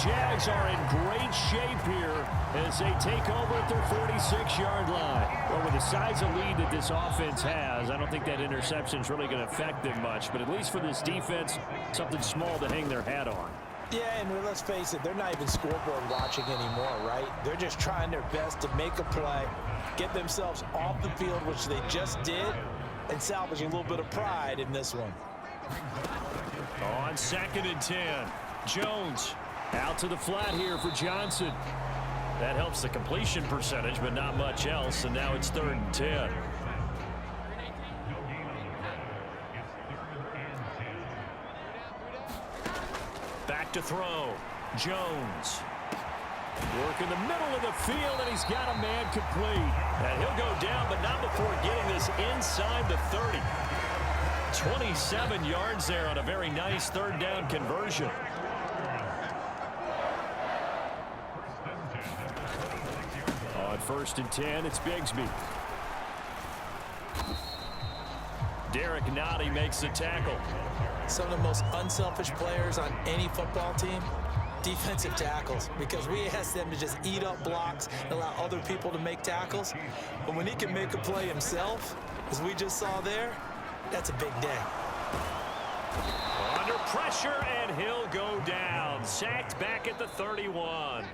Jags are in great shape here as they take over at their 46-yard line. Well, with the size of lead that this offense has, I don't think that interception is really going to affect them much. But at least for this defense, something small to hang their hat on. Yeah, and let's face it, they're not even scoreboard watching anymore, right? They're just trying their best to make a play, get themselves off the field, which they just did, and salvage a little bit of pride in this one. On 2nd and 10, Jones out to the flat here for Johnson. That helps the completion percentage, but not much else, and now it's 3rd and 10. Back to throw. Jones. Work in the middle of the field, and he's got a man complete. And he'll go down, but not before getting this inside the 30. 27 yards there on a very nice 3rd down conversion. On 1st and 10, it's Bigsby. Derek Nottie makes the tackle. Some of the most unselfish players on any football team, defensive tackles, because we ask them to just eat up blocks and allow other people to make tackles. But when he can make a play himself, as we just saw there, that's a big day. Under pressure, and he'll go down. Sacked back at the 31.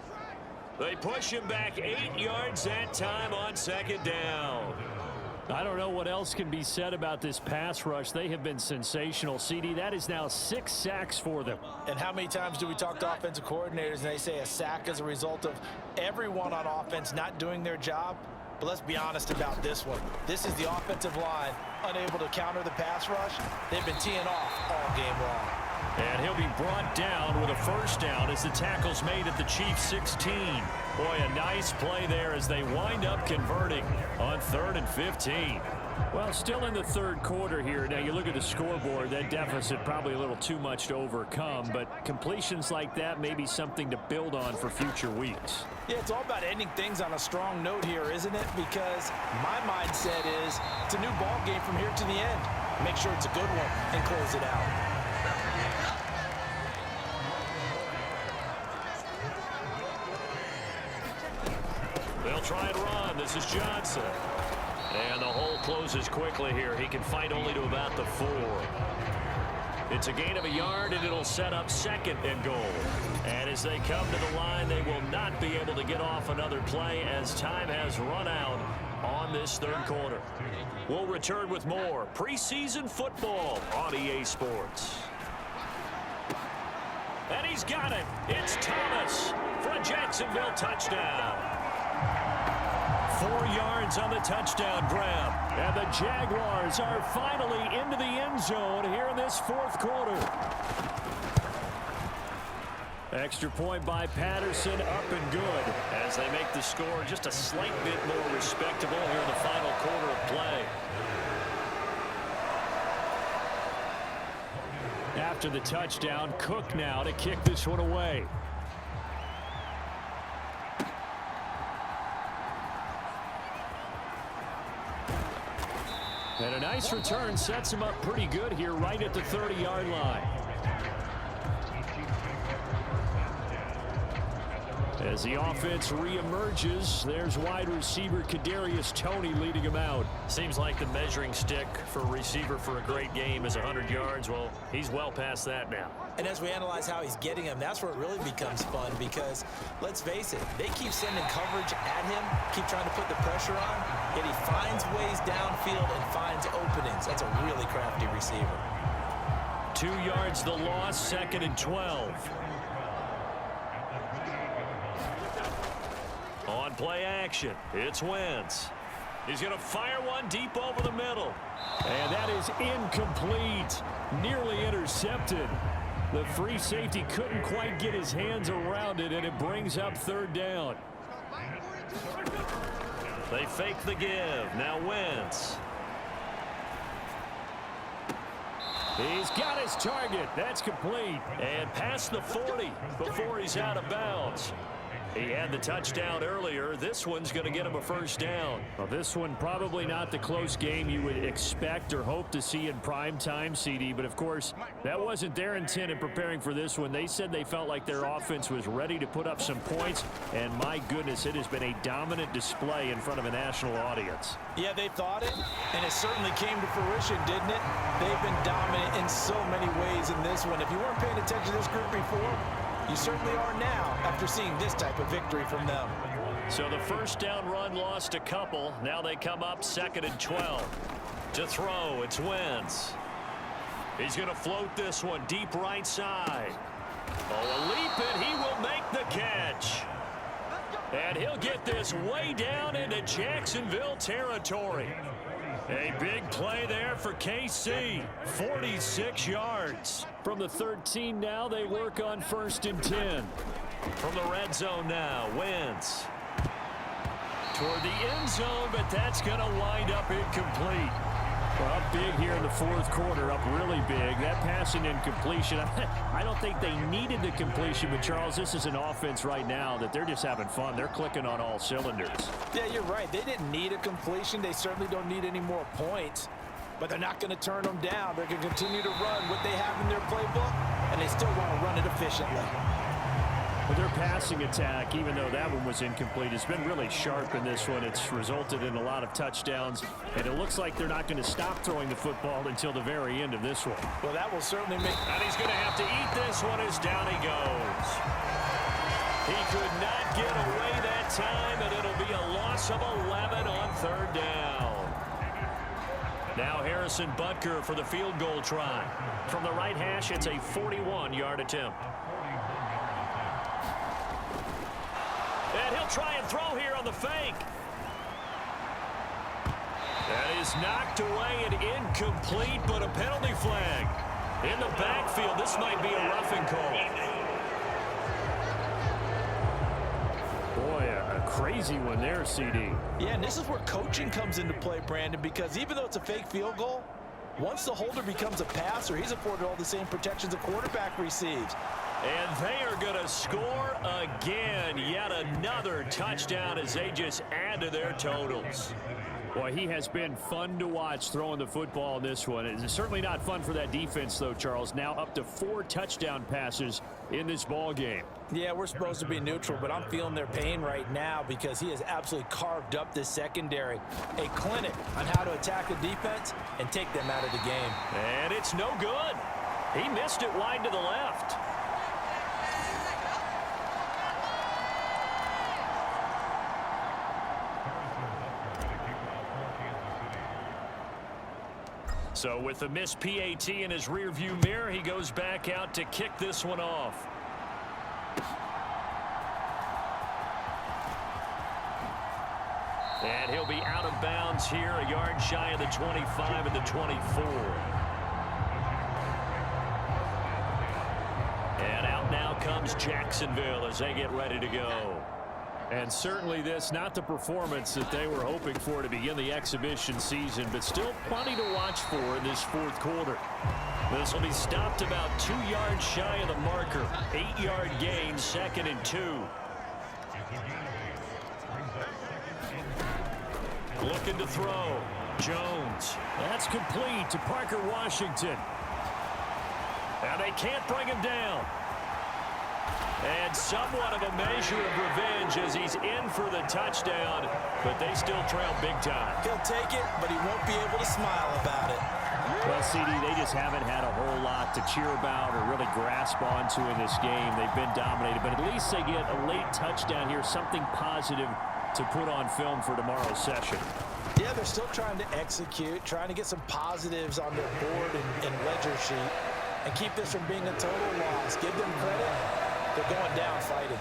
They push him back 8 yards that time on 2nd down. I don't know what else can be said about this pass rush. They have been sensational. CD, that is now 6 sacks for them. And how many times do we talk to offensive coordinators and they say a sack is a result of everyone on offense not doing their job? But let's be honest about this one. This is the offensive line unable to counter the pass rush. They've been teeing off all game long. And he'll be brought down with a 1st down as the tackle's made at the Chiefs 16. Boy, a nice play there as they wind up converting on 3rd and 15. Well, still in the 3rd quarter here. Now, you look at the scoreboard, that deficit probably a little too much to overcome, but completions like that may be something to build on for future weeks. Yeah, it's all about ending things on a strong note here, isn't it? Because my mindset is it's a new ball game from here to the end. Make sure it's a good one and close it out. They'll try and run. This is Johnson. And the hole closes quickly here. He can fight only to about the 4. It's a gain of a yard, and it'll set up 2nd and goal. And as they come to the line, they will not be able to get off another play as time has run out on this 3rd quarter. We'll return with more preseason football on EA Sports. And he's got it. It's Thomas for a Jacksonville touchdown. 4 yards on the touchdown grab. And the Jaguars are finally into the end zone here in this 4th quarter. Extra point by Patterson, up and good, as they make the score just a slight bit more respectable here in the final quarter of play. After the touchdown, Cook now to kick this one away. And a nice return sets him up pretty good here right at the 30-yard line. As the offense reemerges, there's wide receiver Kadarius Toney leading him out. Seems like the measuring stick for a receiver for a great game is 100 yards. Well, he's well past that now. And as we analyze how he's getting them, that's where it really becomes fun because, let's face it, they keep sending coverage at him, keep trying to put the pressure on, yet he finds ways downfield and finds openings. That's a really crafty receiver. 2 yards the loss, 2nd and 12. On play action, it's Wentz. He's going to fire one deep over the middle. And that is incomplete. Nearly intercepted. The free safety couldn't quite get his hands around it, and it brings up 3rd down. They fake the give. Now Wentz. He's got his target. That's complete. And past the 40 before he's out of bounds. He had the touchdown earlier. This one's going to get him a first down. Well, this one probably not the close game you would expect or hope to see in prime time, CD. But, of course, that wasn't their intent in preparing for this one. They said they felt like their offense was ready to put up some points. And, my goodness, it has been a dominant display in front of a national audience. Yeah, they thought it, and it certainly came to fruition, didn't it? They've been dominant in so many ways in this one. If you weren't paying attention to this group before, you certainly are now after seeing this type of victory from them. So the first down run lost a couple. Now they come up 2nd and 12. To throw, it's Wentz. He's going to float this one deep right side. Oh, a leap, and he will make the catch. And he'll get this way down into Jacksonville territory. A big play there for KC. 46 yards. From the 13 now, they work on 1st and 10. From the red zone now, Wentz. Toward the end zone, but that's going to wind up incomplete. Well, up big here in the 4th quarter, up really big. That passing incompletion, I don't think they needed the completion, but Charles, this is an offense right now that they're just having fun. They're clicking on all cylinders. Yeah, you're right. They didn't need a completion. They certainly don't need any more points, but they're not going to turn them down. They're going to continue to run what they have in their playbook, and they still want to run it efficiently. Well, their passing attack, even though that one was incomplete, has been really sharp in this one. It's resulted in a lot of touchdowns, and it looks like they're not going to stop throwing the football until the very end of this one. Well, that will certainly make... And he's going to have to eat this one as down he goes. He could not get away that time, and it'll be a loss of 11 on 3rd down. Now Harrison Butker for the field goal try. From the right hash, it's a 41-yard attempt. And he'll try and throw here on the fake. That is knocked away and incomplete, but a penalty flag. In the backfield, this might be a roughing call. Boy, a crazy one there, CD. Yeah, and this is where coaching comes into play, Brandon, because even though it's a fake field goal, once the holder becomes a passer, he's afforded all the same protections a quarterback receives. And they are going to score again. Yet another touchdown as they just add to their totals. Boy, he has been fun to watch throwing the football in this one. It's certainly not fun for that defense, though, Charles. Now up to 4 touchdown passes in this ball game. Yeah, we're supposed to be neutral, but I'm feeling their pain right now because he has absolutely carved up this secondary. A clinic on how to attack the defense and take them out of the game. And it's no good. He missed it wide to the left. So with the missed PAT in his rearview mirror, he goes back out to kick this one off. And he'll be out of bounds here, a yard shy of the 25 and the 24. And out now comes Jacksonville as they get ready to go. And certainly this, not the performance that they were hoping for to begin the exhibition season, but still plenty to watch for in this 4th quarter. This will be stopped about 2 yards shy of the marker. 8-yard gain, 2nd and 2. Looking to throw. Jones. That's complete to Parker Washington. And they can't bring him down. And somewhat of a measure of revenge as he's in for the touchdown, but they still trail big time. He'll take it, but he won't be able to smile about it. Well, CD, they just haven't had a whole lot to cheer about or really grasp onto in this game. They've been dominated, but at least they get a late touchdown here, something positive to put on film for tomorrow's session. Yeah, they're still trying to execute, trying to get some positives on their board and ledger sheet and keep this from being a total loss. Give them credit. They're going down fighting.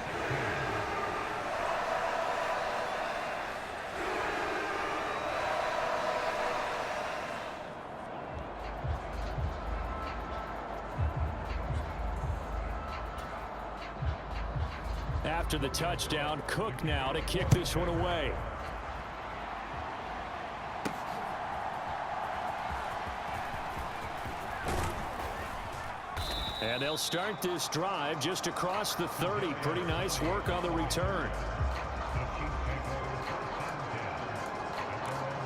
After the touchdown, Cook now to kick this one away. And they'll start this drive just across the 30. Pretty nice work on the return.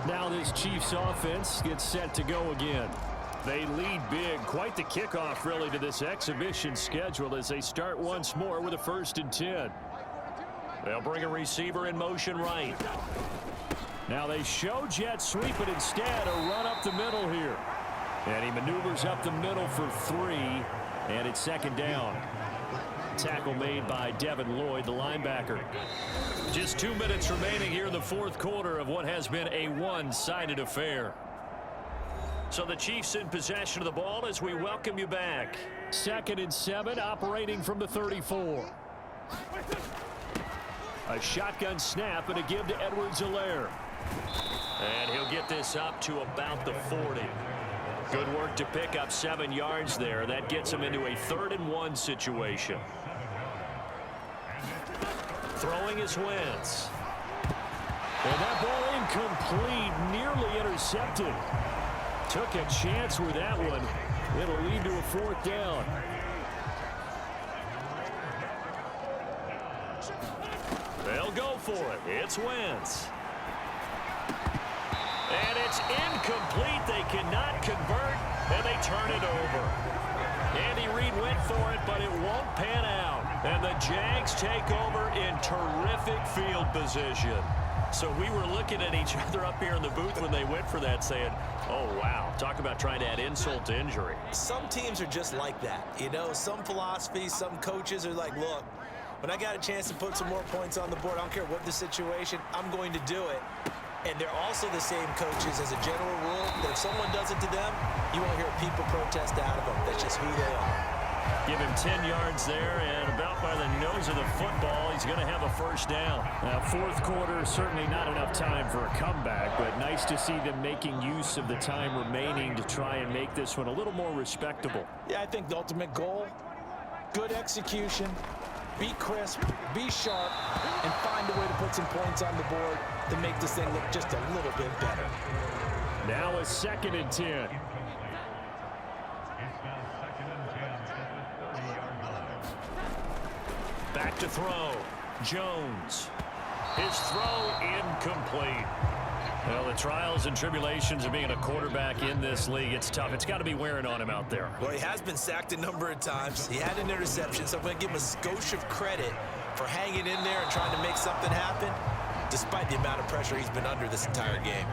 Now this Chiefs offense gets set to go again. They lead big. Quite the kickoff, really, to this exhibition schedule as they start once more with a 1st and 10. They'll bring a receiver in motion right. Now they show jet sweep, but instead a run up the middle here. And he maneuvers up the middle for 3, and it's 2nd down. Tackle made by Devin Lloyd, the linebacker. Just 2 minutes remaining here in the 4th quarter of what has been a one-sided affair. So the Chiefs in possession of the ball as we welcome you back. 2nd and 7, operating from the 34. A shotgun snap and a give to Edwards-Helaire. And he'll get this up to about the 40. Good work to pick up 7 yards there. That gets him into a 3rd and 1 situation. Throwing is Wentz. And that ball incomplete, nearly intercepted. Took a chance with that one. It'll lead to a 4th down. They'll go for it. It's Wentz. And it's incomplete. They cannot convert, and they turn it over. Andy Reid went for it, but it won't pan out. And the Jags take over in terrific field position. So we were looking at each other up here in the booth when they went for that saying, oh, wow, talk about trying to add insult to injury. Some teams are just like that. You know, some philosophies, some coaches are like, look, when I got a chance to put some more points on the board, I don't care what the situation, I'm going to do it. And they're also the same coaches as a general rule that if someone does it to them, you won't hear people protest out of them. That's just who they are. Give him 10 yards there, and about by the nose of the football, he's going to have a 1st down. 4th quarter, certainly not enough time for a comeback, but nice to see them making use of the time remaining to try and make this one a little more respectable. Yeah, I think the ultimate goal, good execution, be crisp, be sharp, and find a way to put some points on the board to make this thing look just a little bit better. Now a 2nd and 10. Back to throw. Jones. His throw incomplete. Well, the trials and tribulations of being a quarterback in this league, it's tough. It's got to be wearing on him out there. Well, he has been sacked a number of times. He had an interception, so I'm going to give him a skosh of credit for hanging in there and trying to make something happen, despite the amount of pressure he's been under this entire game.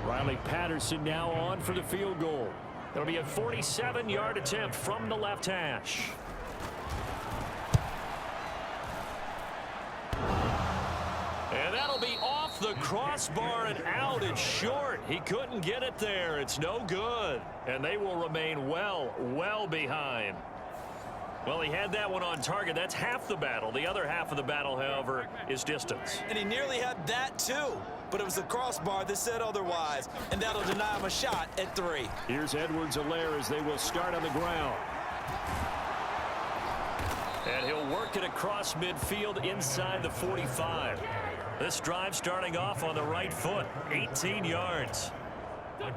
Riley Patterson now on for the field goal. It'll be a 47-yard attempt from the left hash. And that'll be off the crossbar and out. It's short. He couldn't get it there. It's no good. And they will remain well behind. Well, he had that one on target. That's half the battle. The other half of the battle, however, is distance. And he nearly had that, too. But it was the crossbar that said otherwise. And that'll deny him a shot at 3. Here's Edwards-Helaire as they will start on the ground. And he'll work it across midfield inside the 45. This drive starting off on the right foot, 18 yards.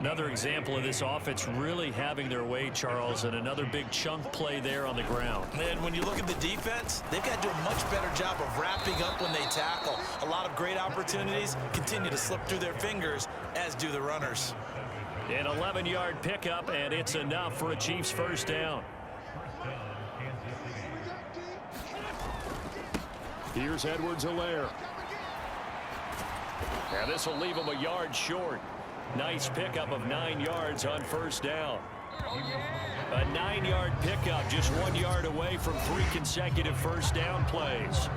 Another example of this offense really having their way, Charles, and another big chunk play there on the ground. And when you look at the defense, they've got to do a much better job of wrapping up when they tackle. A lot of great opportunities continue to slip through their fingers, as do the runners. An 11-yard pickup, and it's enough for a Chiefs 1st down. Here's Edwards-Helaire. And this will leave him a yard short. Nice pickup of 9 yards on 1st down. A 9-yard pickup, just 1 yard away from 3 consecutive 1st down plays.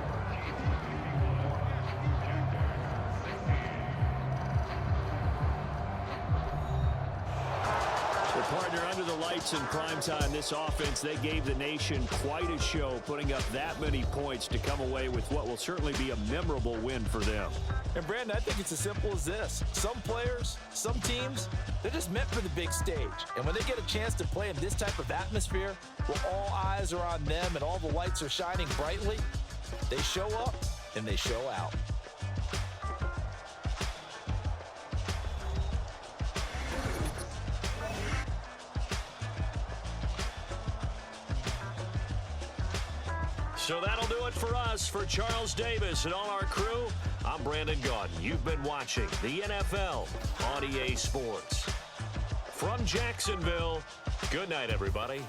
Partner, under the lights in primetime, this offense, they gave the nation quite a show, putting up that many points to come away with what will certainly be a memorable win for them. And, Brandon, I think it's as simple as this. Some players, some teams, they're just meant for the big stage. And when they get a chance to play in this type of atmosphere, where all eyes are on them and all the lights are shining brightly, they show up and they show out. So that'll do it for us. For Charles Davis and all our crew, I'm Brandon Gaudin. You've been watching the NFL on EA Sports. From Jacksonville, good night, everybody.